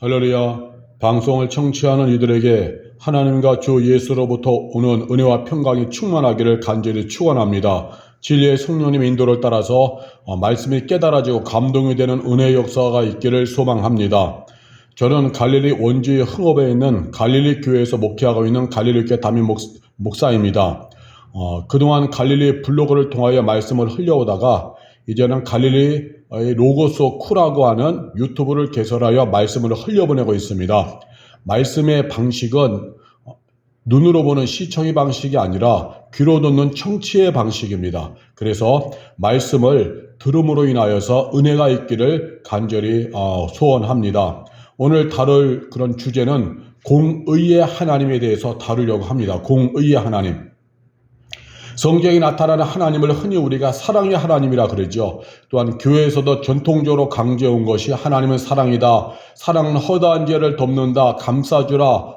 할렐루야. 방송을 청취하는 이들에게 하나님과 주 예수로부터 오는 은혜와 평강이 충만하기를 간절히 축원합니다. 진리의 성령님 인도를 따라서 말씀이 깨달아지고 감동이 되는 은혜의 역사가 있기를 소망합니다. 저는 갈릴리 원주의 흥업에 있는 갈릴리 교회에서 목회하고 있는 갈릴리 교회 담임 목사입니다. 그동안 갈릴리 블로그를 통하여 말씀을 흘려오다가 이제는 갈릴리 로고스 쿠라고 하는 유튜브를 개설하여 말씀을 흘려보내고 있습니다. 말씀의 방식은 눈으로 보는 시청의 방식이 아니라 귀로 듣는 청취의 방식입니다. 그래서 말씀을 들음으로 인하여서 은혜가 있기를 간절히 소원합니다. 오늘 다룰 그런 주제는 공의의 하나님에 대해서 다루려고 합니다. 공의의 하나님. 성경에 나타나는 하나님을 흔히 우리가 사랑의 하나님이라 그러죠. 또한 교회에서도 전통적으로 강조해온 것이 하나님은 사랑이다. 사랑은 허다한 죄를 덮는다. 감싸주라.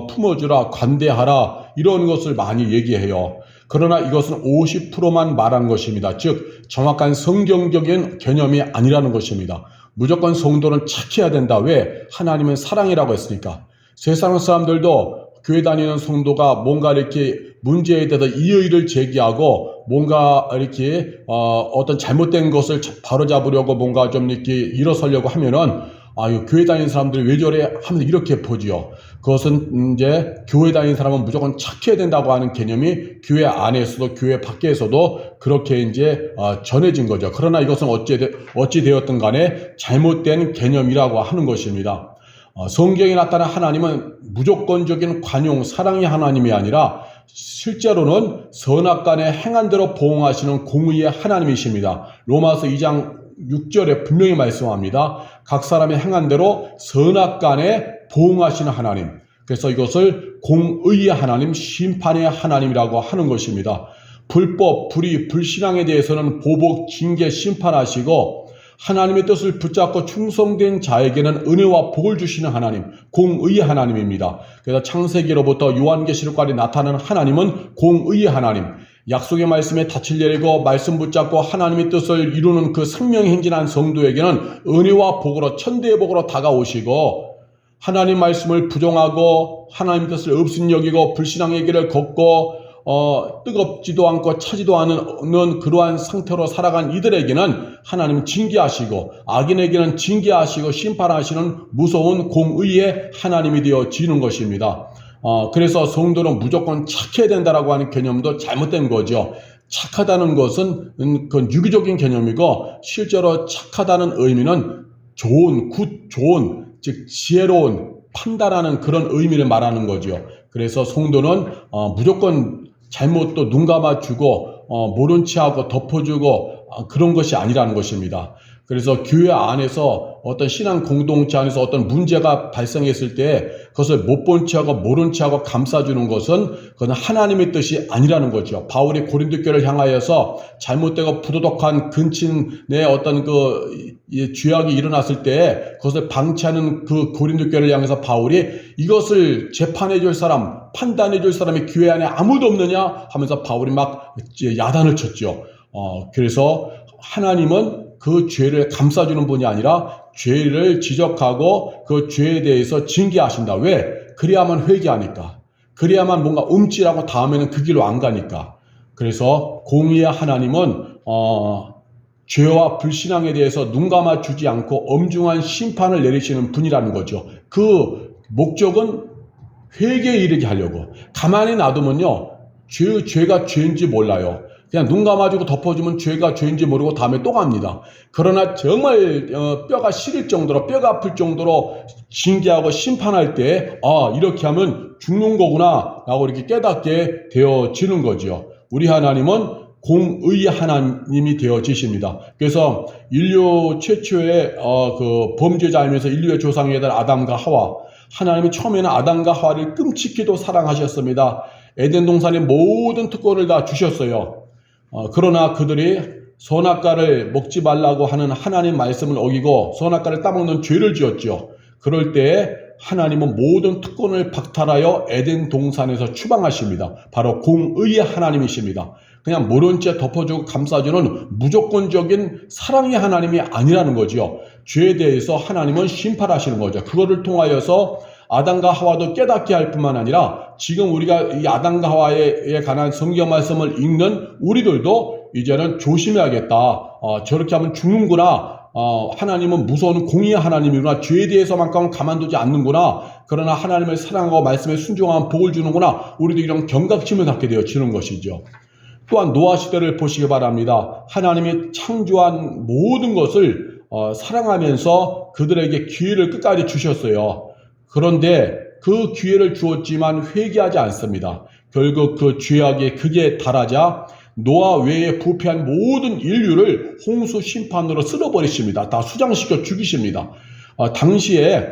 품어주라. 관대하라. 이런 것을 많이 얘기해요. 그러나 이것은 50%만 말한 것입니다. 즉 정확한 성경적인 개념이 아니라는 것입니다. 무조건 성도는 착해야 된다. 왜? 하나님은 사랑이라고 했으니까. 세상 사람들도 교회 다니는 성도가 뭔가 이렇게 문제에 대해서 이의를 제기하고 뭔가 이렇게 어떤 잘못된 것을 바로잡으려고 뭔가 좀 이렇게 일어서려고 하면은 교회 다니는 사람들이 왜 저래 하면서 이렇게 보지요. 그것은 이제 교회 다니는 사람은 무조건 착해야 된다고 하는 개념이 교회 안에서도 교회 밖에서도 그렇게 이제 전해진 거죠. 그러나 이것은 어찌 되었든 간에 잘못된 개념이라고 하는 것입니다. 성경에 나타난 하나님은 무조건적인 관용, 사랑의 하나님이 아니라 실제로는 선악간에 행한 대로 보응하시는 공의의 하나님이십니다. 로마서 2장 6절에 분명히 말씀합니다. 각 사람의 행한 대로 선악간에 보응하시는 하나님. 그래서 이것을 공의의 하나님, 심판의 하나님이라고 하는 것입니다. 불법, 불의, 불신앙에 대해서는 보복, 징계, 심판하시고 하나님의 뜻을 붙잡고 충성된 자에게는 은혜와 복을 주시는 하나님, 공의의 하나님입니다. 그래서 창세기로부터 요한계시록까지 나타나는 하나님은 공의의 하나님, 약속의 말씀에 닻을 내리고 말씀 붙잡고 하나님의 뜻을 이루는 그 생명행진한 성도에게는 은혜와 복으로 천대의 복으로 다가오시고 하나님 말씀을 부정하고 하나님 뜻을 없인 여기고 불신앙의 길을 걷고 뜨겁지도 않고 차지도 않은 그러한 상태로 살아간 이들에게는 하나님 징계하시고 악인에게는 징계하시고 심판하시는 무서운 공의의 하나님이 되어지는 것입니다. 그래서 성도는 무조건 착해야 된다라고 하는 개념도 잘못된 거죠. 착하다는 것은 그 유기적인 개념이고 실제로 착하다는 의미는 좋은, 좋은, 즉 지혜로운, 판단하는 그런 의미를 말하는 거죠. 그래서 성도는 무조건 잘못도 눈 감아주고 모른 체하고 덮어주고 그런 것이 아니라는 것입니다. 그래서 교회 안에서 어떤 신앙 공동체 안에서 어떤 문제가 발생했을 때 그것을 못 본 체하고 모른 체하고 감싸주는 것은 그건 하나님의 뜻이 아니라는 거죠. 바울이 고린도 교회를 향하여서 잘못되고 부도덕한 근친의 어떤 죄악이 일어났을 때 그것을 방치하는 그 고린도 교회를 향해서 바울이 이것을 재판해 줄 사람, 판단해 줄 사람이 교회 안에 아무도 없느냐 하면서 바울이 막 야단을 쳤죠. 그래서 하나님은 그 죄를 감싸주는 분이 아니라 죄를 지적하고 그 죄에 대해서 징계하신다. 왜? 그래야만 회개하니까. 그래야만 뭔가 움찔하고 다음에는 그 길로 안 가니까. 그래서 공의의 하나님은 죄와 불신앙에 대해서 눈 감아주지 않고 엄중한 심판을 내리시는 분이라는 거죠. 그 목적은 회개에 이르게 하려고. 가만히 놔두면요. 죄가 죄인지 몰라요. 그냥 눈 감아주고 덮어주면 죄가 죄인지 모르고 다음에 또 갑니다. 그러나 정말 뼈가 시릴 정도로 뼈가 아플 정도로 징계하고 심판할 때 이렇게 하면 죽는 거구나 라고 이렇게 깨닫게 되어지는 거죠. 우리 하나님은 공의의 하나님이 되어지십니다. 그래서 인류 최초의 그 범죄자이면서 인류의 조상이던 아담과 하와, 하나님이 처음에는 아담과 하와를 끔찍히도 사랑하셨습니다. 에덴 동산의 모든 특권을 다 주셨어요. 그러나 그들이 선악과를 먹지 말라고 하는 하나님 말씀을 어기고 선악과를 따먹는 죄를 지었죠. 그럴 때 하나님은 모든 특권을 박탈하여 에덴 동산에서 추방하십니다. 바로 공의의 하나님이십니다. 그냥 모른 채 덮어주고 감싸주는 무조건적인 사랑의 하나님이 아니라는 거죠. 죄에 대해서 하나님은 심판하시는 거죠. 그거를 통하여서 아담과 하와도 깨닫게 할 뿐만 아니라 지금 우리가 이 아담과 하와에 관한 성경 말씀을 읽는 우리들도 이제는 조심해야겠다. 저렇게 하면 죽는구나. 하나님은 무서운 공의의 하나님이구나. 죄에 대해서만큼은 가만두지 않는구나. 그러나 하나님을 사랑하고 말씀에 순종하면 복을 주는구나. 우리도 이런 경각심을 갖게 되어지는 것이죠. 또한 노아 시대를 보시기 바랍니다. 하나님이 창조한 모든 것을 사랑하면서 그들에게 기회를 끝까지 주셨어요. 그런데 그 기회를 주었지만 회개하지 않습니다. 결국 그 죄악의 극에 달하자 노아 외에 부패한 모든 인류를 홍수 심판으로 쓸어버리십니다. 다 수장시켜 죽이십니다. 당시에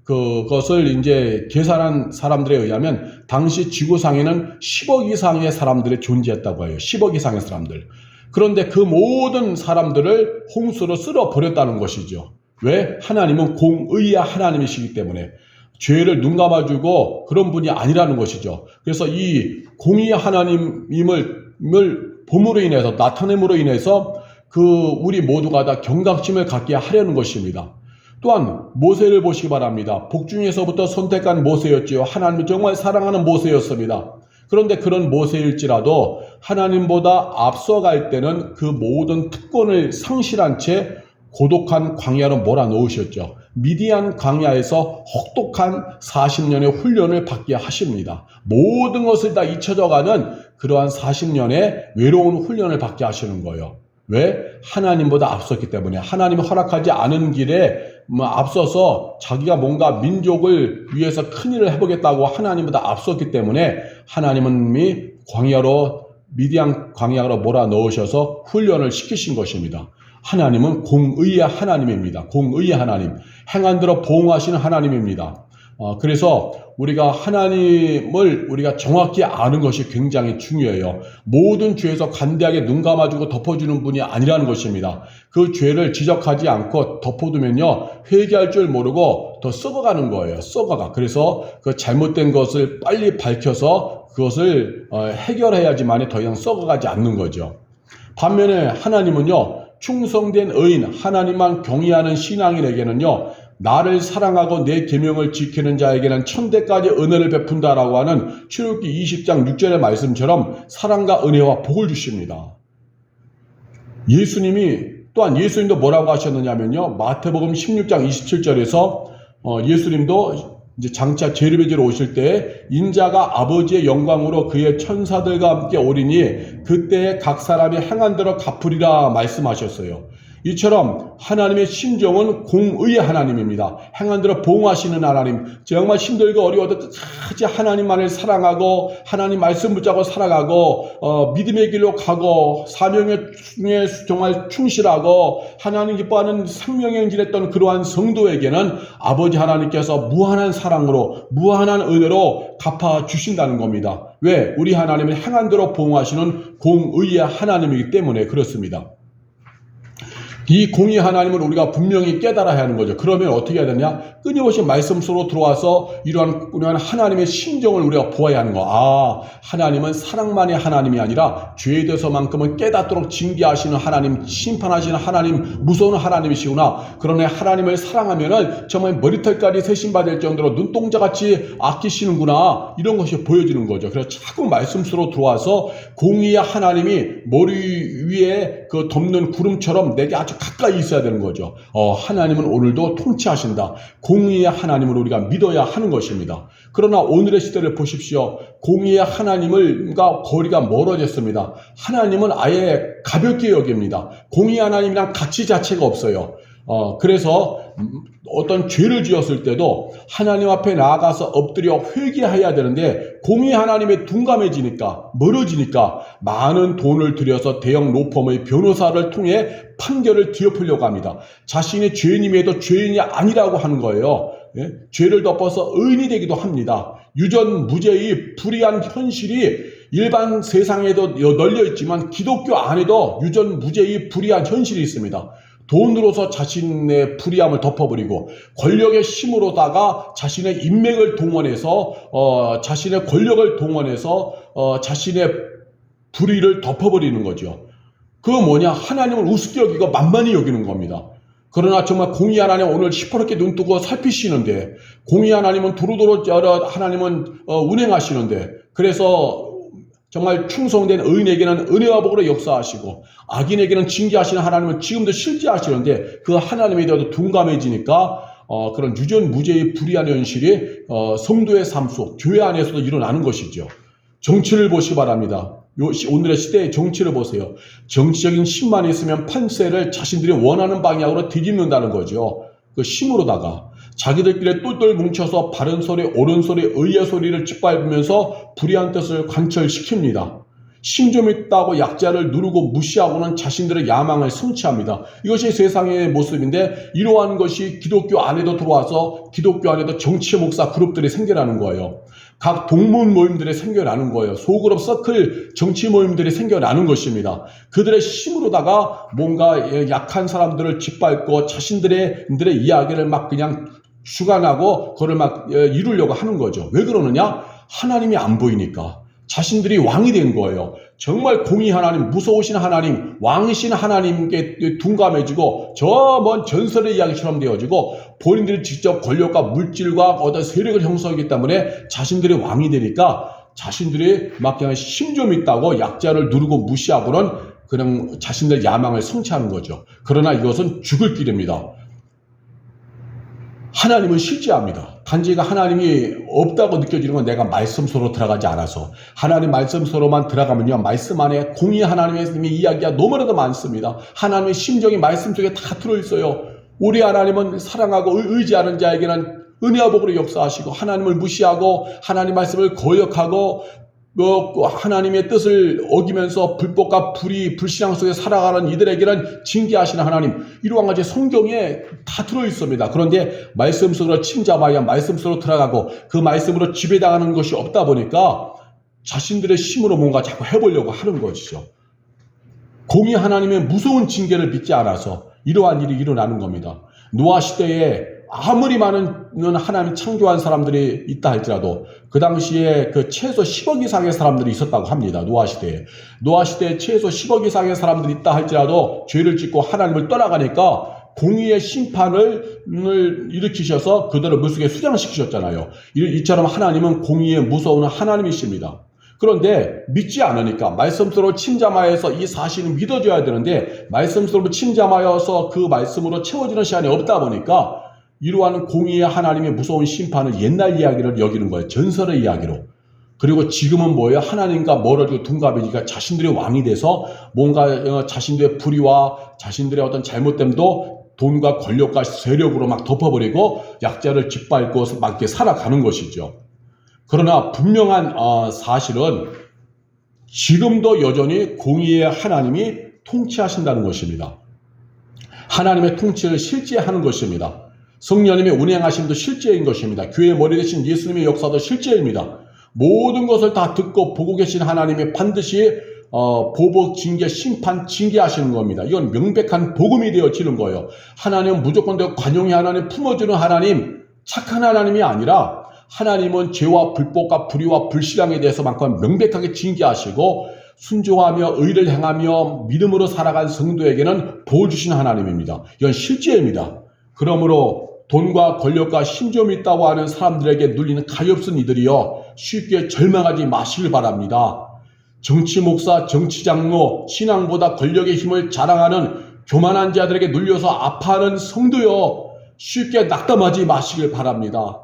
그것을 이제 계산한 사람들에 의하면 당시 지구상에는 10억 이상의 사람들이 존재했다고 해요. 10억 이상의 사람들. 그런데 그 모든 사람들을 홍수로 쓸어버렸다는 것이죠. 왜? 하나님은 공의의 하나님이시기 때문에 죄를 눈감아주고 그런 분이 아니라는 것이죠. 그래서 이 공의의 하나님임을 봄으로 인해서 나타냄으로 인해서 우리 모두가 다 경각심을 갖게 하려는 것입니다. 또한 모세를 보시기 바랍니다. 복중에서부터 선택한 모세였지요. 하나님을 정말 사랑하는 모세였습니다. 그런데 그런 모세일지라도 하나님보다 앞서갈 때는 그 모든 특권을 상실한 채 고독한 광야로 몰아넣으셨죠. 미디안 광야에서 혹독한 40년의 훈련을 받게 하십니다. 모든 것을 다 잊혀져가는 그러한 40년의 외로운 훈련을 받게 하시는 거예요. 왜? 하나님보다 앞섰기 때문에. 하나님이 허락하지 않은 길에 앞서서 자기가 뭔가 민족을 위해서 큰일을 해보겠다고 하나님보다 앞섰기 때문에 하나님은 미디안 광야로 몰아넣으셔서 훈련을 시키신 것입니다. 하나님은 공의의 하나님입니다. 공의의 하나님. 행한대로 보응하시는 하나님입니다. 그래서 우리가 하나님을 우리가 정확히 아는 것이 굉장히 중요해요. 모든 죄에서 관대하게 눈 감아주고 덮어주는 분이 아니라는 것입니다. 그 죄를 지적하지 않고 덮어두면요, 회개할 줄 모르고 더 썩어가는 거예요. 썩어가. 그래서 그 잘못된 것을 빨리 밝혀서 그것을 해결해야지만 더 이상 썩어가지 않는 거죠. 반면에 하나님은요, 충성된 의인, 하나님만 경외하는 신앙인에게는요, 나를 사랑하고 내 계명을 지키는 자에게는 천대까지 은혜를 베푼다라고 하는 출애굽기 20장 6절의 말씀처럼 사랑과 은혜와 복을 주십니다. 예수님도 뭐라고 하셨느냐면요, 마태복음 16장 27절에서 예수님도 이제 장차 죄를 지러 오실 때 인자가 아버지의 영광으로 그의 천사들과 함께 오리니 그때에 각 사람이 행한 대로 갚으리라 말씀하셨어요. 이처럼 하나님의 심정은 공의의 하나님입니다. 행한 대로 보응하시는 하나님. 정말 힘들고 어려워도 끝까지 하나님만을 사랑하고 하나님 말씀 붙잡고 살아가고 믿음의 길로 가고 사명에 정말 충실하고 하나님 기뻐하는 생명의 행진했던 그러한 성도에게는 아버지 하나님께서 무한한 사랑으로 무한한 은혜로 갚아주신다는 겁니다. 왜? 우리 하나님은 행한 대로 보응하시는 공의의 하나님이기 때문에 그렇습니다. 이 공의 하나님을 우리가 분명히 깨달아야 하는 거죠. 그러면 어떻게 해야 되냐? 끊임없이 말씀 속으로 들어와서 이러한 하나님의 심정을 우리가 보아야 하는 거. 하나님은 사랑만의 하나님이 아니라 죄에 대해서만큼은 깨닫도록 징계하시는 하나님, 심판하시는 하나님, 무서운 하나님이시구나. 그러네 하나님을 사랑하면은 정말 머리털까지 세심받을 정도로 눈동자같이 아끼시는구나. 이런 것이 보여지는 거죠. 그래서 자꾸 말씀 속으로 들어와서 공의의 하나님이 머리 위에 그 덮는 구름처럼 내게 아주 가까이 있어야 되는 거죠. 하나님은 오늘도 통치하신다. 공의의 하나님을 우리가 믿어야 하는 것입니다. 그러나 오늘의 시대를 보십시오. 공의의 하나님과 거리가 멀어졌습니다. 하나님은 아예 가볍게 여깁니다. 공의의 하나님이랑 가치 자체가 없어요. 그래서 어떤 죄를 지었을 때도 하나님 앞에 나아가서 엎드려 회개해야 되는데 공의 하나님에 둔감해지니까 멀어지니까 많은 돈을 들여서 대형 로펌의 변호사를 통해 판결을 뒤엎으려고 합니다. 자신이 죄인임에도 죄인이 아니라고 하는 거예요. 예? 죄를 덮어서 의인이 되기도 합니다. 유전무죄의 불의한 현실이 일반 세상에도 널려 있지만 기독교 안에도 유전무죄의 불의한 현실이 있습니다. 돈으로서 자신의 불의함을 덮어버리고 권력의 힘으로다가 자신의 인맥을 동원해서 자신의 권력을 동원해서 자신의 불의를 덮어버리는 거죠. 그거 뭐냐? 하나님을 우습게 여기고 만만히 여기는 겁니다. 그러나 정말 공의 하나님 오늘 시퍼렇게 눈 뜨고 살피시는데, 공의 하나님은 두루두루 하나님은 운행하시는데, 그래서 정말 충성된 의인에게는 은혜와 복으로 역사하시고 악인에게는 징계하시는 하나님은 지금도 실제하시는데, 그 하나님에 대해서 둔감해지니까 그런 유전무죄의 불의한 현실이 성도의 삶 속, 교회 안에서도 일어나는 것이죠. 정치를 보시기 바랍니다. 오늘의 시대의 정치를 보세요. 정치적인 힘만 있으면 판세를 자신들이 원하는 방향으로 뒤집는다는 거죠. 그 힘으로다가 자기들끼리 똘똘 뭉쳐서 바른 소리, 옳은 소리, 의의 소리를 짓밟으면서 불의한 뜻을 관철시킵니다. 힘 좀 있다고 약자를 누르고 무시하고는 자신들의 야망을 성취합니다. 이것이 세상의 모습인데, 이러한 것이 기독교 안에도 들어와서 기독교 안에도 정치 목사 그룹들이 생겨나는 거예요. 각 동문 모임들이 생겨나는 거예요. 소그룹 서클 정치 모임들이 생겨나는 것입니다. 그들의 힘으로다가 뭔가 약한 사람들을 짓밟고 자신들의 이야기를 막 그냥 주관하고 그걸 막 이루려고 하는 거죠. 왜 그러느냐? 하나님이 안 보이니까. 자신들이 왕이 된 거예요. 정말 공의 하나님, 무서우신 하나님, 왕이신 하나님께 둔감해지고 저 먼 전설의 이야기처럼 되어지고, 본인들이 직접 권력과 물질과 어떤 세력을 형성하기 때문에 자신들이 왕이 되니까 자신들이 막 그냥 힘 좀 있다고 약자를 누르고 무시하고는 그냥 자신들 야망을 성취하는 거죠. 그러나 이것은 죽을 길입니다. 하나님은 실제합니다. 단지가 하나님이 없다고 느껴지는 건 내가 말씀 속으로 들어가지 않아서. 하나님 말씀 속으로만 들어가면요, 말씀 안에 공의 하나님의 이야기가 너무나도 많습니다. 하나님의 심정이 말씀 속에 다 들어있어요. 우리 하나님은 사랑하고 의지하는 자에게는 은혜와 복으로 역사하시고, 하나님을 무시하고 하나님 말씀을 거역하고 하나님의 뜻을 어기면서 불법과 불신앙 속에 살아가는 이들에게는 징계하시는 하나님, 이러한 가지 성경에 다 들어있습니다. 그런데 말씀 속으로 침잡하여 말씀 속으로 들어가고 그 말씀으로 지배당하는 것이 없다 보니까 자신들의 힘으로 뭔가 자꾸 해보려고 하는 것이죠. 공의 하나님의 무서운 징계를 믿지 않아서 이러한 일이 일어나는 겁니다. 노아 시대에 아무리 많은 하나님 창조한 사람들이 있다 할지라도 그 당시에 그 최소 10억 이상의 사람들이 있었다고 합니다. 노아 시대에 최소 10억 이상의 사람들이 있다 할지라도 죄를 짓고 하나님을 떠나가니까 공의의 심판을 일으키셔서 그들을 물속에 수장시키셨잖아요. 이처럼 하나님은 공의에 무서운 하나님이십니다. 그런데 믿지 않으니까 말씀으로 침잠하여서 이 사실은 믿어줘야 되는데, 말씀으로 침잠하여서 그 말씀으로 채워지는 시간이 없다 보니까 이러한 공의의 하나님의 무서운 심판을 옛날 이야기를 여기는 거예요. 전설의 이야기로. 그리고 지금은 뭐예요? 하나님과 멀어지고 둔갑해지니까 자신들이 왕이 돼서 뭔가 자신들의 불의와 자신들의 어떤 잘못됨도 돈과 권력과 세력으로 막 덮어버리고 약자를 짓밟고 막 이렇게 살아가는 것이죠. 그러나 분명한 사실은 지금도 여전히 공의의 하나님이 통치하신다는 것입니다. 하나님의 통치를 실제하는 것입니다. 성령님의 운행하심도 실제인 것입니다. 교회의 머리 되신 예수님의 역사도 실제입니다. 모든 것을 다 듣고 보고 계신 하나님이 반드시 보복, 징계, 심판, 징계하시는 겁니다. 이건 명백한 복음이 되어지는 거예요. 하나님은 무조건 관용의 하나님, 품어주는 하나님, 착한 하나님이 아니라 하나님은 죄와 불법과 불의와 불신앙에 대해서만큼 명백하게 징계하시고, 순종하며 의를 행하며 믿음으로 살아간 성도에게는 복 주시는 하나님입니다. 이건 실제입니다. 그러므로 돈과 권력과 힘 좀 있다고 하는 사람들에게 눌리는 가엾은 이들이여 쉽게 절망하지 마시길 바랍니다. 정치 목사, 정치 장로, 신앙보다 권력의 힘을 자랑하는 교만한 자들에게 눌려서 아파하는 성도여 쉽게 낙담하지 마시길 바랍니다.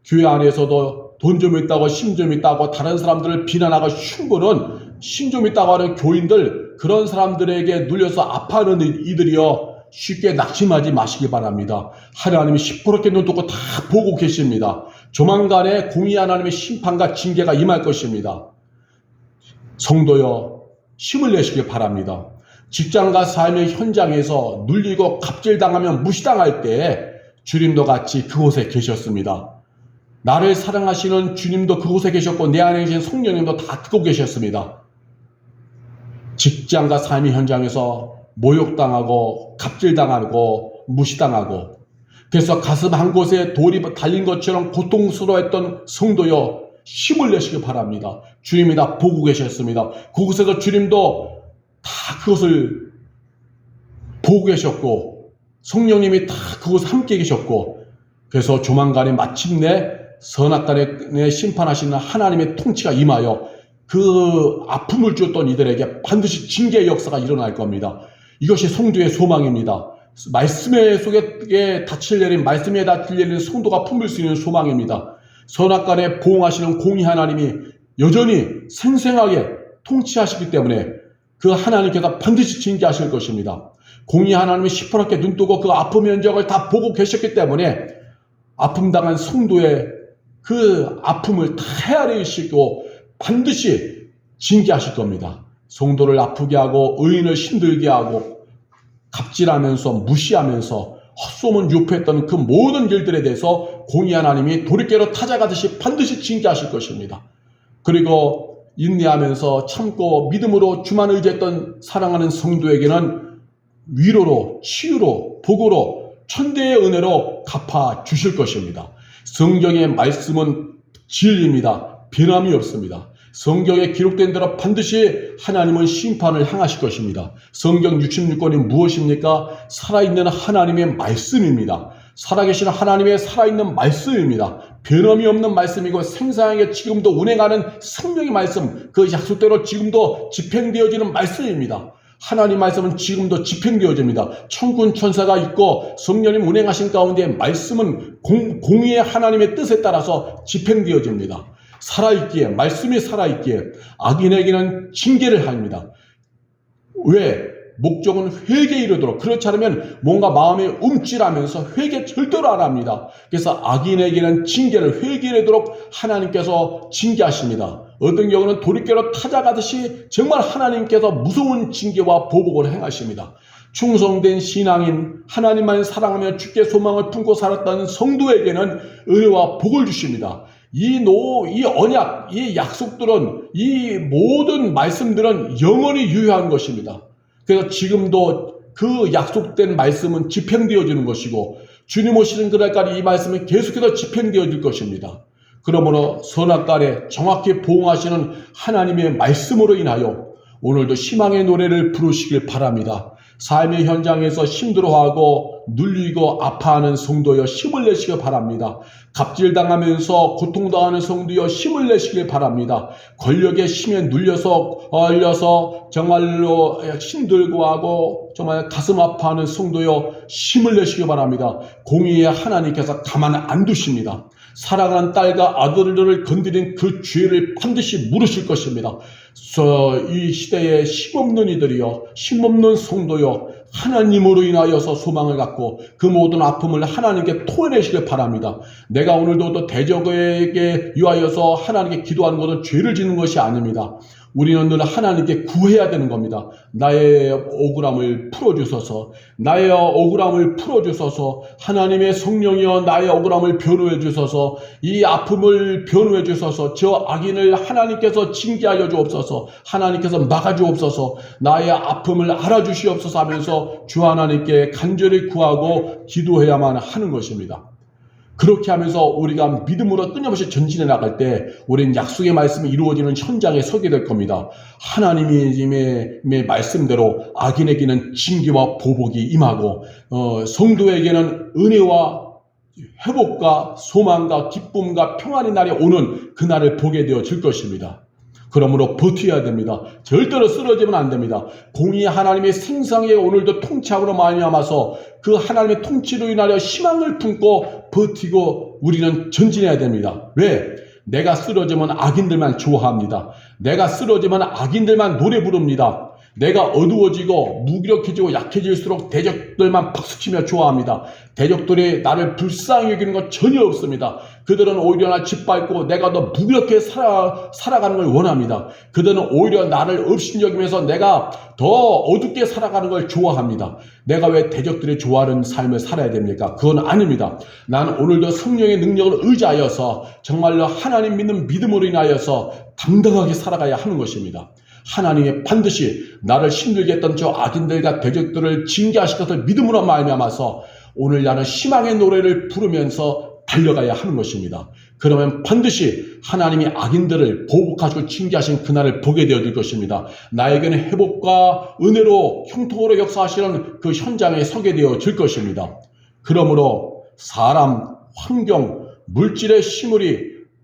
교회 안에서도 돈 좀 있다고 힘 좀 있다고 다른 사람들을 비난하고 흉보는 힘 좀 있다고 하는 교인들, 그런 사람들에게 눌려서 아파하는 이들이여 쉽게 낙심하지 마시기 바랍니다. 하나님이 시퍼렇게 눈 뜨고 다 보고 계십니다. 조만간에 공의 하나님의 심판과 징계가 임할 것입니다. 성도여 힘을 내시길 바랍니다. 직장과 삶의 현장에서 눌리고 갑질당하며 무시당할 때 주님도 같이 그곳에 계셨습니다. 나를 사랑하시는 주님도 그곳에 계셨고 내 안에 계신 성령님도 다 듣고 계셨습니다. 직장과 삶의 현장에서 모욕당하고 갑질당하고 무시당하고, 그래서 가슴 한 곳에 돌이 달린 것처럼 고통스러워했던 성도여 힘을 내시길 바랍니다. 주님이 다 보고 계셨습니다. 그곳에서 주님도 다 그것을 보고 계셨고 성령님이 다 그곳에 함께 계셨고, 그래서 조만간에 마침내 선악간에 심판하시는 하나님의 통치가 임하여 그 아픔을 주었던 이들에게 반드시 징계의 역사가 일어날 겁니다. 이것이 성도의 소망입니다. 말씀의 속에 닻을 내린, 말씀에 닻을 내린 성도가 품을 수 있는 소망입니다. 선악간에 보응하시는 공의 하나님이 여전히 생생하게 통치하시기 때문에 그 하나님께서 반드시 징계하실 것입니다. 공의 하나님이 시퍼렇게 눈뜨고 그 아픔 현장을 다 보고 계셨기 때문에 아픔 당한 성도의 그 아픔을 다 헤아리시고 반드시 징계하실 겁니다. 성도를 아프게 하고 의인을 힘들게 하고 갑질하면서 무시하면서 헛소문 유포했던 그 모든 일들에 대해서 공의 하나님이 돌이깨로 타작하듯이 반드시 징계하실 것입니다. 그리고 인내하면서 참고 믿음으로 주만 의지했던 사랑하는 성도에게는 위로로, 치유로, 복으로, 천대의 은혜로 갚아 주실 것입니다. 성경의 말씀은 진리입니다. 변함이 없습니다. 성경에 기록된 대로 반드시 하나님은 심판을 향하실 것입니다. 성경 66권이 무엇입니까? 살아있는 하나님의 말씀입니다. 살아계신 하나님의 살아있는 말씀입니다. 변함이 없는 말씀이고 생생하게 지금도 운행하는 생명의 말씀, 그 약속대로 지금도 집행되어지는 말씀입니다. 하나님 말씀은 지금도 집행되어집니다. 천군 천사가 있고 성령님 운행하신 가운데 말씀은 공의의 하나님의 뜻에 따라서 집행되어집니다. 살아있기에, 말씀이 살아있기에 악인에게는 징계를 합니다. 왜? 목적은 회개에 이르도록. 그렇지 않으면 뭔가 마음이 움찔하면서 회개 절대로 안 합니다. 그래서 악인에게는 징계를, 회개에 이르도록 하나님께서 징계하십니다. 어떤 경우는 돌이깨로 타작하듯이 정말 하나님께서 무서운 징계와 보복을 행하십니다. 충성된 신앙인, 하나님만 사랑하며 주께 소망을 품고 살았던 성도에게는 은혜와 복을 주십니다. 이 언약, 이 약속들은, 이 모든 말씀들은 영원히 유효한 것입니다. 그래서 지금도 그 약속된 말씀은 집행되어지는 것이고 주님 오시는 그날까지 이 말씀은 계속해서 집행되어질 것입니다. 그러므로 선악간에 정확히 보응하시는 하나님의 말씀으로 인하여 오늘도 희망의 노래를 부르시길 바랍니다. 삶의 현장에서 힘들어하고 눌리고 아파하는 성도여 힘을 내시길 바랍니다. 갑질당하면서 고통당하는 성도여 힘을 내시길 바랍니다. 권력의 힘에 얼려서 정말로 힘들고 하고 정말 가슴 아파하는 성도여 힘을 내시길 바랍니다. 공의의 하나님께서 가만 안 두십니다. 사랑하는 딸과 아들들을 건드린 그 죄를 반드시 물으실 것입니다. 이 시대에 힘없는 이들이여, 힘없는 성도여, 하나님으로 인하여서 소망을 갖고 그 모든 아픔을 하나님께 토해내시길 바랍니다. 내가 오늘도 또 대적에게 위하여서 하나님께 기도하는 것은 죄를 짓는 것이 아닙니다. 우리는 늘 하나님께 구해야 되는 겁니다. 나의 억울함을 풀어주소서, 나의 억울함을 풀어주소서, 하나님의 성령이여 나의 억울함을 변호해 주소서, 이 아픔을 변호해 주소서, 저 악인을 하나님께서 징계하여 주옵소서, 하나님께서 막아주옵소서, 나의 아픔을 알아주시옵소서 하면서 주 하나님께 간절히 구하고 기도해야만 하는 것입니다. 그렇게 하면서 우리가 믿음으로 끊임없이 전진해 나갈 때 우리는 약속의 말씀이 이루어지는 현장에 서게 될 겁니다. 하나님의 말씀대로 악인에게는 징계와 보복이 임하고 성도에게는 은혜와 회복과 소망과 기쁨과 평안의 날이 오는 그날을 보게 되어질 것입니다. 그러므로 버텨야 됩니다. 절대로 쓰러지면 안 됩니다. 공의 하나님의 생상에 오늘도 통치함으로 말미암아서 그 하나님의 통치로 인하여 희망을 품고 버티고 우리는 전진해야 됩니다. 왜? 내가 쓰러지면 악인들만 좋아합니다. 내가 쓰러지면 악인들만 노래 부릅니다. 내가 어두워지고 무기력해지고 약해질수록 대적들만 박수치며 좋아합니다. 대적들이 나를 불쌍히 여기는 건 전혀 없습니다. 그들은 오히려 나 짓밟고 내가 더 무기력해 살아가는 걸 원합니다. 그들은 오히려 나를 업신여기면서 내가 더 어둡게 살아가는 걸 좋아합니다. 내가 왜 대적들이 좋아하는 삶을 살아야 됩니까? 그건 아닙니다. 나는 오늘도 성령의 능력을 의지하여서 정말로 하나님 믿는 믿음으로 인하여서 당당하게 살아가야 하는 것입니다. 하나님이 반드시 나를 힘들게 했던 저 악인들과 대적들을 징계하실 것을 믿음으로 말미암아서 오늘 나는 희망의 노래를 부르면서 달려가야 하는 것입니다. 그러면 반드시 하나님이 악인들을 보복하시고 징계하신 그날을 보게 되어질 것입니다. 나에게는 회복과 은혜로 형통으로 역사하시는 그 현장에 서게 되어질 것입니다. 그러므로 사람, 환경, 물질의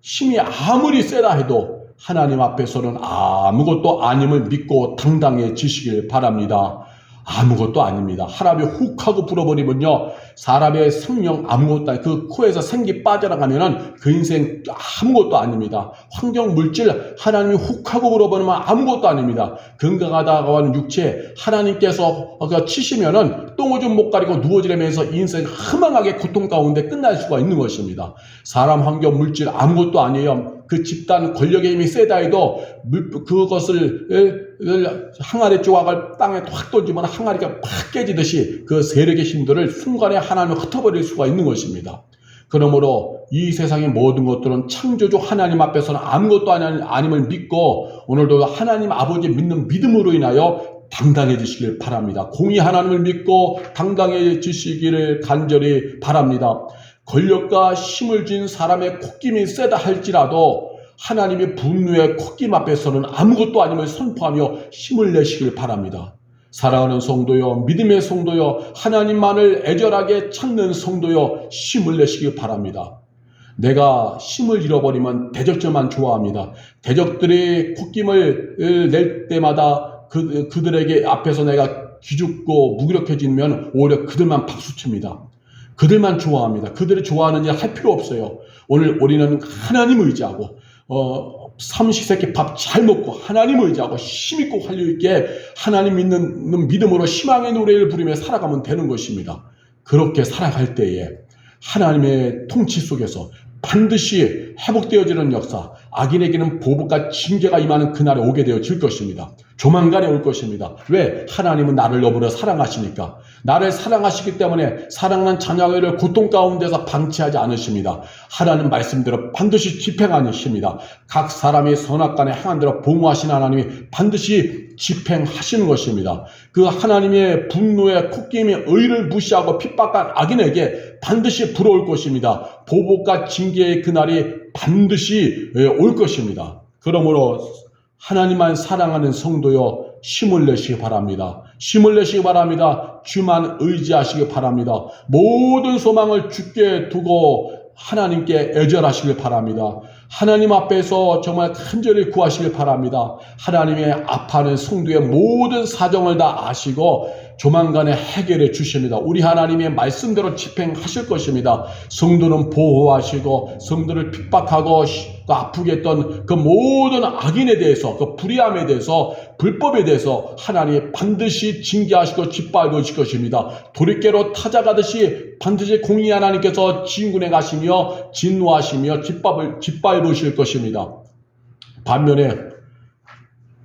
힘이 아무리 세다 해도 하나님 앞에서는 아무것도 아님을 믿고 당당해지시길 바랍니다. 아무것도 아닙니다. 하나님이 훅 하고 불어버리면요, 사람의 생명 아무것도 아니, 그 코에서 생기 빠져나가면은 그 인생 아무것도 아닙니다. 환경, 물질 하나님이 훅 하고 불어버리면 아무것도 아닙니다. 건강하다고 하는 육체 하나님께서 치시면은 똥오줌 못 가리고 누워지려면서 인생 허망하게 고통 가운데 끝날 수가 있는 것입니다. 사람, 환경, 물질 아무것도 아니에요. 그 집단 권력의 힘이 세다 해도 그것을 항아리 조각을 땅에 확 던지면 항아리가 팍 깨지듯이 그 세력의 힘들을 순간에 하나님을 흩어버릴 수가 있는 것입니다. 그러므로 이 세상의 모든 것들은 창조주 하나님 앞에서는 아무것도 아님을 믿고 오늘도 하나님 아버지 믿는 믿음으로 인하여 당당해지시길 바랍니다. 공의 하나님을 믿고 당당해지시기를 간절히 바랍니다. 권력과 힘을 쥔 사람의 콧김이 세다 할지라도 하나님의 분노의 콧김 앞에서는 아무것도 아님을 선포하며 힘을 내시길 바랍니다. 사랑하는 성도여, 믿음의 성도여, 하나님만을 애절하게 찾는 성도여, 힘을 내시길 바랍니다. 내가 힘을 잃어버리면 대적들만 좋아합니다. 대적들이 콧김을 낼 때마다 그들에게 앞에서 내가 기죽고 무기력해지면 오히려 그들만 박수칩니다. 그들만 좋아합니다. 그들이 좋아하는 일 할 필요 없어요. 오늘 우리는 하나님 의지하고 삼시세끼 밥 잘 먹고 하나님 의지하고 힘있고 활력있게 하나님 믿는 믿음으로 희망의 노래를 부르며 살아가면 되는 것입니다. 그렇게 살아갈 때에 하나님의 통치 속에서 반드시 회복되어지는 역사, 악인에게는 보복과 징계가 임하는 그날에 오게 되어질 것입니다. 조만간에 올 것입니다. 왜? 하나님은 나를 너무나 사랑하시니까. 나를 사랑하시기 때문에 사랑하는 자녀를 고통 가운데서 방치하지 않으십니다. 하나님 말씀대로 반드시 집행하십니다. 각 사람이 선악간에 행한 대로 보응하신 하나님이 반드시 집행하시는 것입니다. 그 하나님의 분노의 콧김이 의를 무시하고 핍박한 악인에게 반드시 불어올 것입니다. 보복과 징계의 그날이 반드시 올 것입니다. 그러므로 하나님만 사랑하는 성도여, 힘을 내시기 바랍니다. 힘을 내시기 바랍니다. 주만 의지하시기 바랍니다. 모든 소망을 주께 두고 하나님께 애절하시길 바랍니다. 하나님 앞에서 정말 간절히 구하시길 바랍니다. 하나님의 아파하는 성도의 모든 사정을 다 아시고 조만간에 해결해 주십니다. 우리 하나님의 말씀대로 집행하실 것입니다. 성도는 보호하시고 성도를 핍박하고 아프게 했던 그 모든 악인에 대해서, 그 불의함에 대해서, 불법에 대해서 하나님이 반드시 징계하시고 짓밟으실 것입니다. 도리깨로 타작하듯이 반드시 공의 하나님께서 진군해 가시며 진노하시며 짓밟으실 것입니다. 반면에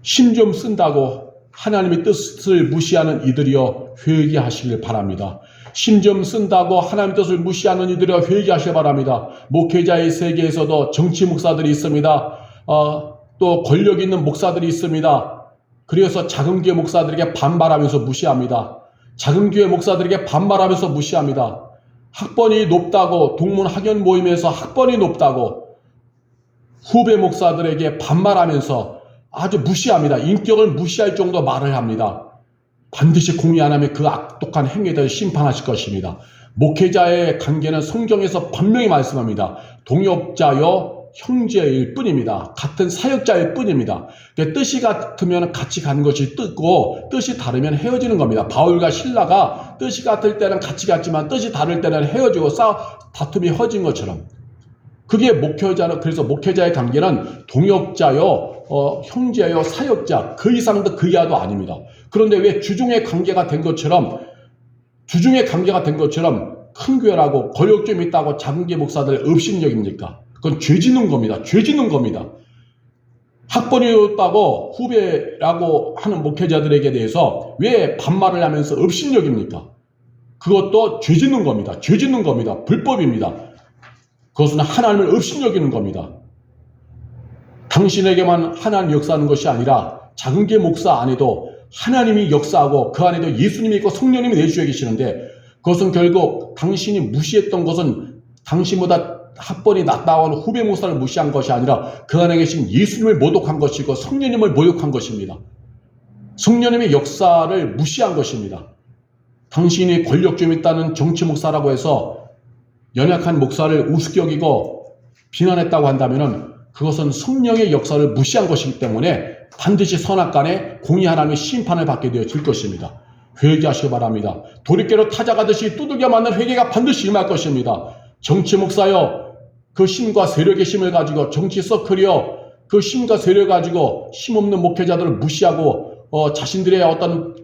힘 좀 쓴다고 하나님의 뜻을 무시하는 이들이여 회개하시길 바랍니다. 힘 좀 쓴다고 하나님의 뜻을 무시하는 이들이여 회개하시길 바랍니다. 목회자의 세계에서도 정치 목사들이 있습니다. 또 권력 있는 목사들이 있습니다. 그래서 작은 교회 목사들에게 반발하면서 무시합니다. 작은 교회 목사들에게 반발하면서 무시합니다. 학번이 높다고 동문 학연 모임에서 학번이 높다고 후배 목사들에게 반발하면서 아주 무시합니다. 인격을 무시할 정도 말을 합니다. 반드시 공의 하나님의 그 악독한 행위에 대해 심판하실 것입니다. 목회자의 관계는 성경에서 분명히 말씀합니다. 동역자여 형제일 뿐입니다. 같은 사역자일 뿐입니다. 뜻이 같으면 같이 가는 것이 뜻고 뜻이 다르면 헤어지는 겁니다. 바울과 실라가 뜻이 같을 때는 같이 갔지만 뜻이 다를 때는 헤어지고 다툼이 허진 것처럼 그게 목회자는, 그래서 목회자의 관계는 동역자여 형제여 사역자 그 이상도 그 이하도 아닙니다. 그런데 왜 주중의 관계가 된 것처럼 큰 교회라고 권력 좀 있다고 작은 교회 목사들 업신여깁니까? 그건 죄 짓는 겁니다. 죄 짓는 겁니다. 학번이 높다고 후배라고 하는 목회자들에게 대해서 왜 반말을 하면서 업신여깁니까? 그것도 죄 짓는 겁니다. 죄 짓는 겁니다. 불법입니다. 그것은 하나님을 업신여기는 겁니다. 당신에게만 하나님 역사하는 것이 아니라 작은 게 목사 안에도 하나님이 역사하고 그 안에도 예수님이 있고 성령님이 내주에 계시는데 그것은 결국 당신이 무시했던 것은 당신보다 학번이 낮다고 하는 후배 목사를 무시한 것이 아니라 그 안에 계신 예수님을 모독한 것이고 성령님을 모욕한 것입니다. 성령님의 역사를 무시한 것입니다. 당신이 권력 좀 있다는 정치 목사라고 해서 연약한 목사를 우습게 여기고 비난했다고 한다면 그것은 성령의 역사를 무시한 것이기 때문에 반드시 선악간에 공의 하나님의 심판을 받게 되어질 것입니다. 회개하시기 바랍니다. 돌이깨로 타작하듯이 두들겨 맞는 회개가 반드시 임할 것입니다. 정치 목사여, 그 힘과 세력의 힘을 가지고, 정치 서클이여 그 힘과 세력을 가지고 힘없는 목회자들을 무시하고 자신들의 어떤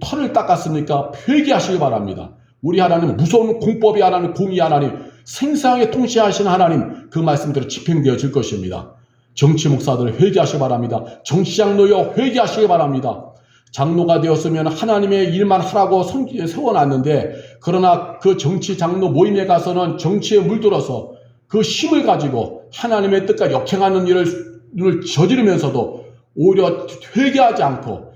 털을 닦았습니까? 회개하시기 바랍니다. 우리 하나님, 무서운 공법이 하나님, 공의 하나님, 생생하게 통치하시는 하나님, 그 말씀대로 집행되어질 것입니다. 정치 목사들 회개하시기 바랍니다. 정치 장로여 회개하시기 바랍니다. 장로가 되었으면 하나님의 일만 하라고 세워놨는데, 그러나 그 정치 장로 모임에 가서는 정치에 물들어서 그 힘을 가지고 하나님의 뜻과 역행하는 일을 저지르면서도 오히려 회개하지 않고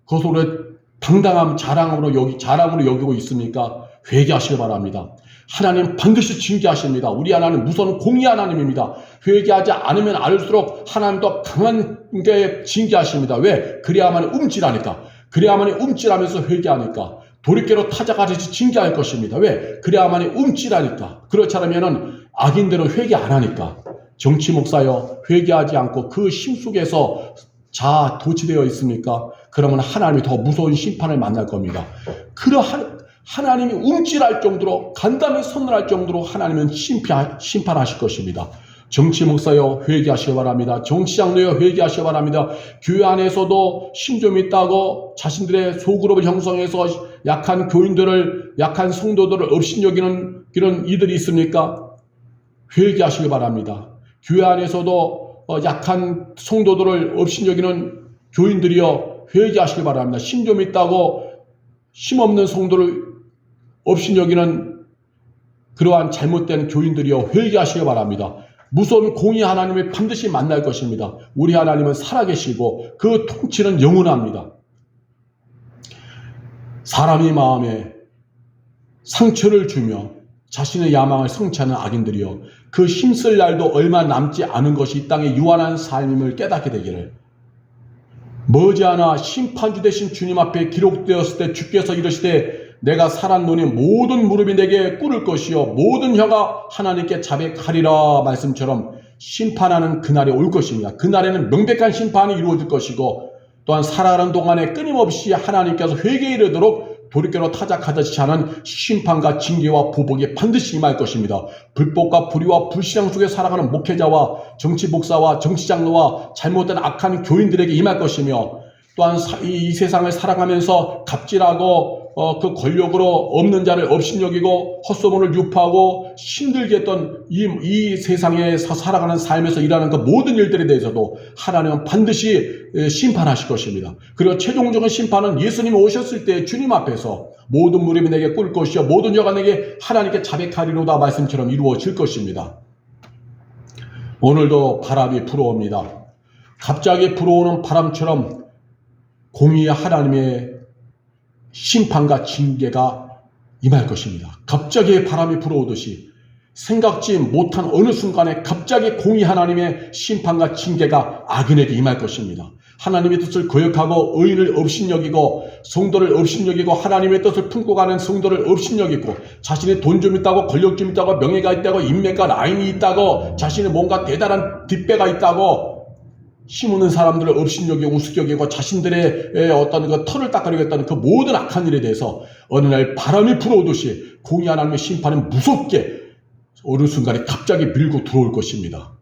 그것을 당당함, 자랑으로 여기고 있습니까? 회개하시기 바랍니다. 하나님 반드시 징계하십니다. 우리 하나님 무서운 공의 하나님입니다. 회개하지 않으면 알수록 하나님도 강하게 징계하십니다. 왜? 그래야만 움찔하니까. 그래야만이 움찔하면서 회개하니까. 돌이깨로 타작하듯이 징계할 것입니다. 왜? 그래야만이 움찔하니까. 그렇지 않으면 악인들은 회개 안 하니까. 정치 목사여 회개하지 않고 그 힘 속에서 자 도취되어 있습니까? 그러면 하나님이 더 무서운 심판을 만날 겁니다. 그러한 하나님이 움찔할 정도로 간담이 선언할 정도로 하나님은 심판하실 것입니다. 정치 목사여 회개하시기 바랍니다. 정치 장로여 회개하시기 바랍니다. 교회 안에서도 힘 좀 있다고 자신들의 소그룹을 형성해서 약한 교인들을, 약한 성도들을 업신여기는 그런 이들이 있습니까? 회개하시기 바랍니다. 교회 안에서도 약한 성도들을 업신여기는 교인들이여 회개하시기 바랍니다. 힘 좀 있다고 힘없는 성도를 업신여기는 그러한 잘못된 교인들이여 회개하시기 바랍니다. 무서운 공의 하나님을 반드시 만날 것입니다. 우리 하나님은 살아계시고 그 통치는 영원합니다. 사람의 마음에 상처를 주며 자신의 야망을 성취하는 악인들이여 그 힘쓸 날도 얼마 남지 않은 것이 이 땅의 유한한 삶임을 깨닫게 되기를, 머지않아 심판주 되신 주님 앞에 기록되었을 때 주께서 이르시되 내가 살았노니 모든 무릎이 내게 꿇을 것이요 모든 혀가 하나님께 자백하리라 말씀처럼 심판하는 그날이 올 것입니다. 그날에는 명백한 심판이 이루어질 것이고, 또한 살아가는 동안에 끊임없이 하나님께서 회개에 이르도록 돌이깨로 타작하듯이 하는 심판과 징계와 보복이 반드시 임할 것입니다. 불법과 불의와 불신앙 속에 살아가는 목회자와 정치 목사와 정치 장로와 잘못된 악한 교인들에게 임할 것이며, 또한 이 세상을 살아가면서 갑질하고 그 권력으로 없는 자를 업신여기고 헛소문을 유포하고 힘들게 했던 이 세상에서 살아가는 삶에서 일하는 그 모든 일들에 대해서도 하나님은 반드시 심판하실 것입니다. 그리고 최종적인 심판은 예수님이 오셨을 때 주님 앞에서 모든 무릎이 내게 꿇을 것이요 모든 혀가 내게 하나님께 자백하리로다 말씀처럼 이루어질 것입니다. 오늘도 바람이 불어옵니다. 갑자기 불어오는 바람처럼 공의의 하나님의 심판과 징계가 임할 것입니다. 갑자기 바람이 불어오듯이 생각지 못한 어느 순간에 갑자기 공의 하나님의 심판과 징계가 악인에게 임할 것입니다. 하나님의 뜻을 거역하고 의인을 업신여기고 성도를 업신여기고 하나님의 뜻을 품고 가는 성도를 업신여기고 자신의 돈 좀 있다고 권력 좀 있다고 명예가 있다고 인맥과 라인이 있다고 자신의 뭔가 대단한 뒷배가 있다고 힘없는 사람들을 업신여기고 우습게 여기고 자신들의 어떤 그 털을 닦으려고 했다는 그 모든 악한 일에 대해서 어느 날 바람이 불어오듯이 공의 하나님의 심판은 무섭게 어느 순간에 갑자기 밀고 들어올 것입니다.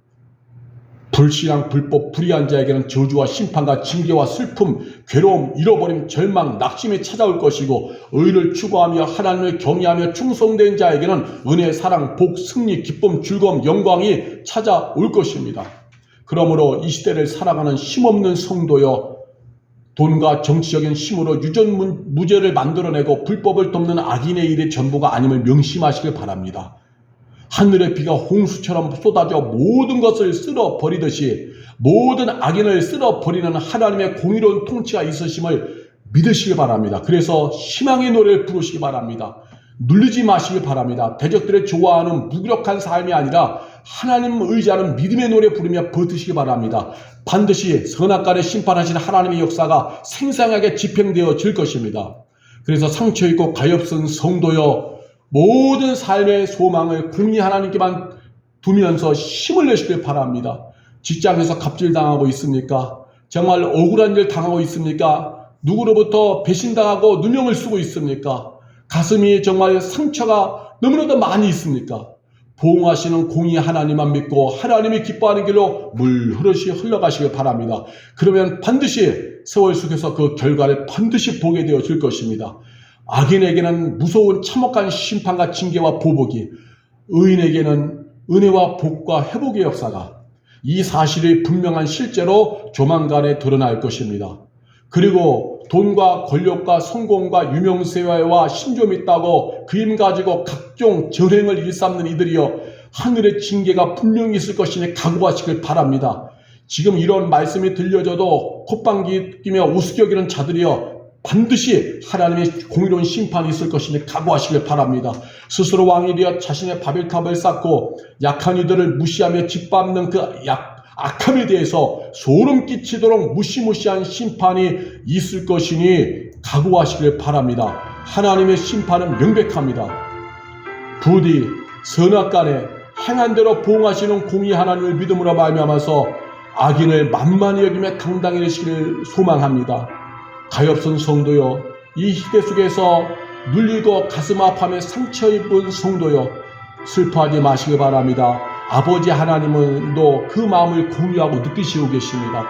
불신앙, 불법, 불의한 자에게는 저주와 심판과 징계와 슬픔, 괴로움, 잃어버림, 절망, 낙심이 찾아올 것이고, 의를 추구하며 하나님을 경외하며 충성된 자에게는 은혜, 사랑, 복, 승리, 기쁨, 즐거움, 영광이 찾아올 것입니다. 그러므로 이 시대를 살아가는 힘없는 성도여, 돈과 정치적인 힘으로 유전무죄를 만들어내고 불법을 돕는 악인의 일의 전부가 아님을 명심하시길 바랍니다. 하늘의 비가 홍수처럼 쏟아져 모든 것을 쓸어버리듯이 모든 악인을 쓸어버리는 하나님의 공의로운 통치가 있으심을 믿으시기 바랍니다. 그래서 희망의 노래를 부르시기 바랍니다. 눌리지 마시길 바랍니다. 대적들의 좋아하는 무기력한 삶이 아니라 하나님 의지하는 믿음의 노래 부르며 버티시기 바랍니다. 반드시 선악간에 심판하신 하나님의 역사가 생생하게 집행되어질 것입니다. 그래서 상처있고 가엾은 성도여, 모든 삶의 소망을 공의 하나님께만 두면서 힘을 내시길 바랍니다. 직장에서 갑질당하고 있습니까? 정말 억울한 일 당하고 있습니까? 누구로부터 배신당하고 누명을 쓰고 있습니까? 가슴이 정말 상처가 너무나도 많이 있습니까? 보응하시는 공의 하나님만 믿고 하나님이 기뻐하는 길로 물 흐르시 흘러가시길 바랍니다. 그러면 반드시 세월 속에서 그 결과를 반드시 보게 되어질 것입니다. 악인에게는 무서운 참혹한 심판과 징계와 보복이, 의인에게는 은혜와 복과 회복의 역사가, 이 사실이 분명한 실제로 조만간에 드러날 것입니다. 그리고 돈과 권력과 성공과 유명세와 신조미 있다고 그 힘 가지고 각종 전횡을 일삼는 이들이여 하늘의 징계가 분명히 있을 것이니 각오하시길 바랍니다. 지금 이런 말씀이 들려져도 콧방귀 끼며 우습게 여기는 자들이여 반드시 하나님의 공의로운 심판이 있을 것이니 각오하시길 바랍니다. 스스로 왕이 되어 자신의 바벨탑을 쌓고 약한 이들을 무시하며 짓밟는 그 악함에 대해서 소름 끼치도록 무시무시한 심판이 있을 것이니 각오하시길 바랍니다. 하나님의 심판은 명백합니다. 부디 선악간에 행한 대로 보응하시는 공의 하나님을 믿음으로 말미암아서 악인을 만만히 여기며 당당히 되시기를 소망합니다. 가엾은 성도여, 이 시대 속에서 눌리고 가슴 아파하며 상처 입은 성도여, 슬퍼하지 마시기 바랍니다. 아버지 하나님은도 그 마음을 공유하고 느끼시고 계십니다.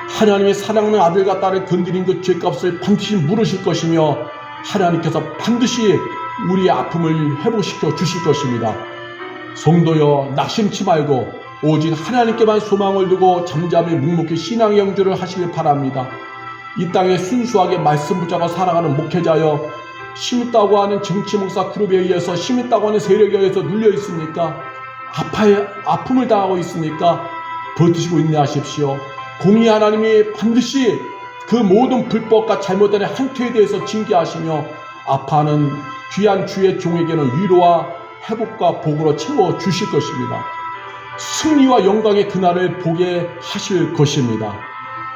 하나님의 사랑하는 아들과 딸을 건드린 그 죄값을 반드시 물으실 것이며 하나님께서 반드시 우리의 아픔을 회복시켜 주실 것입니다. 성도여, 낙심치 말고 오직 하나님께만 소망을 두고 잠잠히 묵묵히 신앙의 영주를 하시길 바랍니다. 이 땅에 순수하게 말씀 붙잡아 살아가는 목회자여, 힘있다고 하는 정치 목사 그룹에 의해서, 힘있다고 하는 세력에 의해서 눌려 있습니까? 아픔을 당하고 있으니까 버티시고 인내하십시오. 공의 하나님이 반드시 그 모든 불법과 잘못된 행태에 대해서 징계하시며 아파하는 귀한 주의 종에게는 위로와 회복과 복으로 채워주실 것입니다. 승리와 영광의 그날을 보게 하실 것입니다.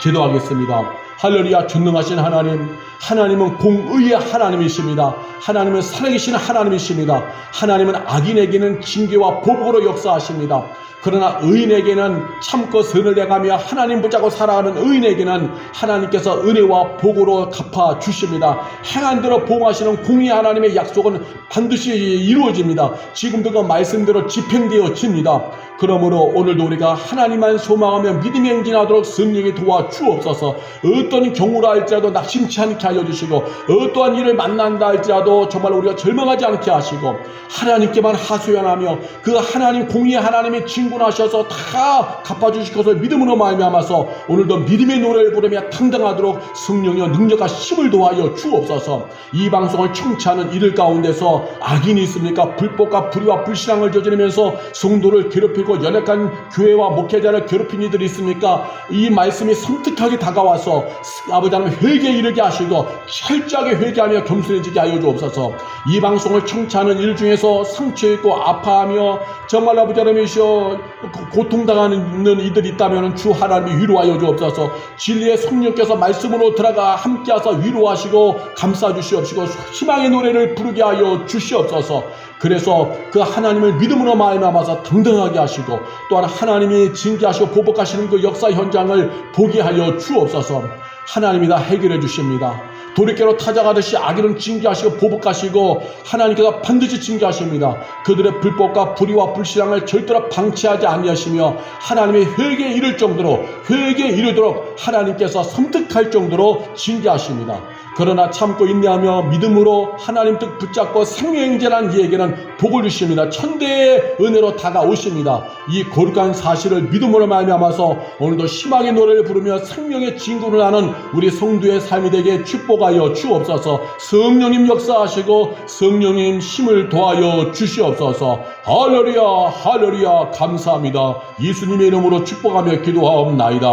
기도하겠습니다. 할렐루야. 전능하신 하나님, 하나님은 공의의 하나님이십니다. 하나님은 살아계신 하나님이십니다. 하나님은 악인에게는 징계와 보복으로 역사하십니다. 그러나 의인에게는 참고 선을 행하며 하나님 붙잡고 살아가는 의인에게는 하나님께서 은혜와 복으로 갚아주십니다. 행한 대로 보응하시는 공의 하나님의 약속은 반드시 이루어집니다. 지금도 그 말씀대로 집행되어집니다. 그러므로 오늘도 우리가 하나님만 소망하며 믿음에 행진하도록 성령이 도와주옵소서. 어떤 경우라 할지라도 낙심치 않게 하여 주시고, 어떠한 일을 만난다 할지라도 정말 우리가 절망하지 않게 하시고, 하나님께만 하소연하며 그 하나님 공의의 하나님의 진군하셔서 다 갚아주실 것을 믿음으로 말미암아서 오늘도 믿음의 노래를 부르며 당당하도록 성령의 능력과 힘을 도하여 주옵소서. 이 방송을 청취하는 이들 가운데서 악인이 있습니까? 불법과 불의와 불신앙을 저지르면서 성도를 괴롭히고 연약한 교회와 목회자를 괴롭힌 이들이 있습니까? 이 말씀이 섬뜩하게 다가와서 아버지 하나님 회개에 이르게 하시고 철저하게 회개하며 겸손해지게 하여 주옵소서. 이 방송을 청취하는 일 중에서 상처있고 아파하며 정말 아버지 하나님이시여 고통당하는 이들이 있다면 주 하나님이 위로하여 주옵소서. 진리의 성령께서 말씀으로 들어가 함께하사 위로하시고 감싸주시옵시고 희망의 노래를 부르게 하여 주시옵소서. 그래서 그 하나님을 믿음으로 말미암아서 당당하게 하시고 또한 하나님이 징계하시고 보복하시는 그 역사 현장을 보게 하여 주옵소서. 하나님이 다 해결해 주십니다. 돌이켜로 타작하듯이 악인은 징계하시고 보복하시고 하나님께서 반드시 징계하십니다. 그들의 불법과 불의와 불신앙을 절대로 방치하지 아니하시며 하나님의 회개에 이를 정도로, 회개에 이르도록 하나님께서 섬뜩할 정도로 징계하십니다. 그러나 참고 인내하며 믿음으로 하나님 뜻 붙잡고 생명행진한 이에게는 복을 주십니다. 천대의 은혜로 다가오십니다. 이 거룩한 사실을 믿음으로 말미암아서 오늘도 희망의 노래를 부르며 생명의 진군을 하는 우리 성도의 삶이 되게 축복하여 주옵소서. 성령님 역사하시고 성령님 힘을 도하여 주시옵소서. 할렐루야, 할렐루야. 감사합니다. 예수님의 이름으로 축복하며 기도하옵나이다.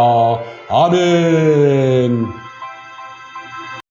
아멘.